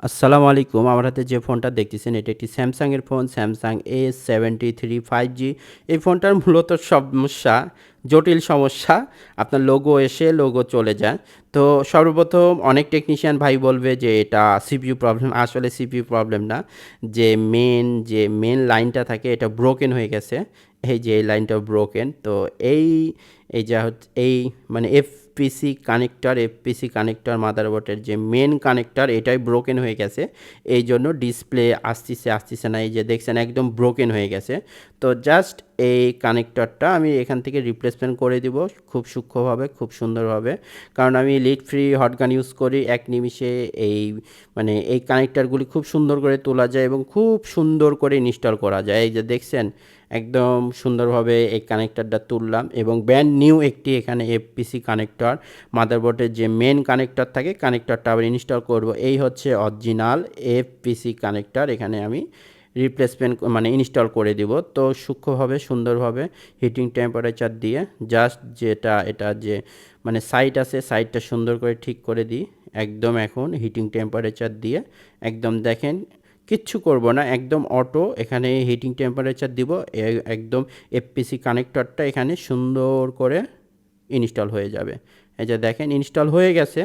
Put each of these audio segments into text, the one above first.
আসসালামু আলাইকুম। আমার হাতে যে ফোনটা দেখতেছেন এটা একটি স্যামসাং এর ফোন Samsung A73 5G। এই ফোনটার মূলত সমস্যা, জটিল সমস্যা। আপনার লোগো এসে লোগো চলে যায়। তো সর্বপ্রথম অনেক টেকনিশিয়ান ভাই বলবে যে এটা সিপিইউ প্রবলেম। আসলে সিপিইউ প্রবলেম না। যে মেইন লাইনটা থাকে এটা ব্রোকেন হয়ে গেছে। এই যে এই লাইনটা ব্রোকেন। তো এই এই যা হচ্ছে এই মানে এফপিসি কানেক্টর মাদারবোর্ডের যে মেন কানেক্টর এটাই ব্রোকেন হয়ে গেছে। এই জন্য ডিসপ্লে আসতেছে না, এই যে দেখছেন একদম ব্রোকেন হয়ে গেছে। তো জাস্ট এই কানেক্টরটা আমি এখান থেকে রিপ্লেসমেন্ট করে দিব খুব সূক্ষ্মভাবে, খুব সুন্দরভাবে। কারণ আমি লিড ফ্রি হটগান ইউজ করি, এক নিমিষে এই এই কানেক্টরগুলি খুব সুন্দর করে তোলা যায় এবং খুব সুন্দর করে ইনস্টল করা যায়। এই যে দেখছেন একদম সুন্দরভাবে এই কানেক্টরটা তুললাম এবং ব্র্যান্ড নিউ একটি এখানে এফপিসি কানেক্টর মাদারবোর্ডের যে মেন কানেক্টর থাকে কানেক্টরটা আবার ইনস্টল করব। এই হচ্ছে অরিজিনাল এফপিসি কানেক্টর, এখানে আমি রিপ্লেসমেন্ট ইনস্টল করে দিব। তো সূক্ষ্মভাবে সুন্দরভাবে হিটিং টেম্পারেচার দিয়ে জাস্ট এটা যে সাইড আছে সাইডটা সুন্দর করে ঠিক করে দিই। একদম এখন হিটিং টেম্পারেচার দিয়ে একদম দেখেন কিচ্ছু করব না, একদম অটো এখানে হিটিং টেম্পারেচার দিব। একদম এফপিসি কানেক্টরটা এখানে সুন্দর করে ইনস্টল হয়ে যাবে। এই যে দেখেন ইনস্টল হয়ে গেছে।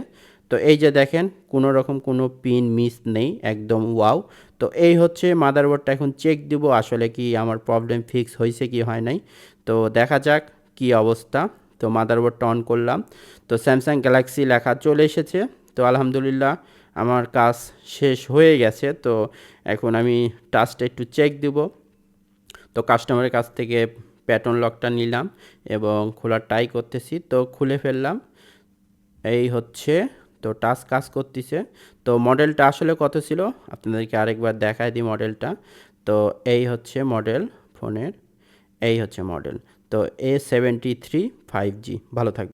তো এই যে দেখেন কোনো রকম কোনো পিন মিস নেই, একদম ওয়াও। তো এই হচ্ছে মাদারবোর্ডটা, এখন চেক দিব আসলে কি আমার প্রবলেম ফিক্স হয়েছে কি হয় নাই। তো দেখা যাক কি অবস্থা। তো মাদারবোর্ডটা অন করলাম, তো স্যামসাং গ্যালাক্সি লেখা চলে এসেছে। তো আলহামদুলিল্লাহ আমার কাজ শেষ হয়ে গেছে। তো এখন আমি টাচটা একটু চেক দিব। তো কাস্টমারের কাছ থেকে প্যাটার্ন লকটা নিলাম এবং খোলার ট্রাই করতেছি, তো খুলে ফেললাম। এই হচ্ছে, তো টাচ কাজ করতেছে। তো মডেলটা আসলে কত ছিল আপনাদেরকে আরেকবার দেখায় দিই মডেলটা। তো এই হচ্ছে মডেল ফোনের, এই হচ্ছে মডেল। তো A73 5G। ভালো থাকবে।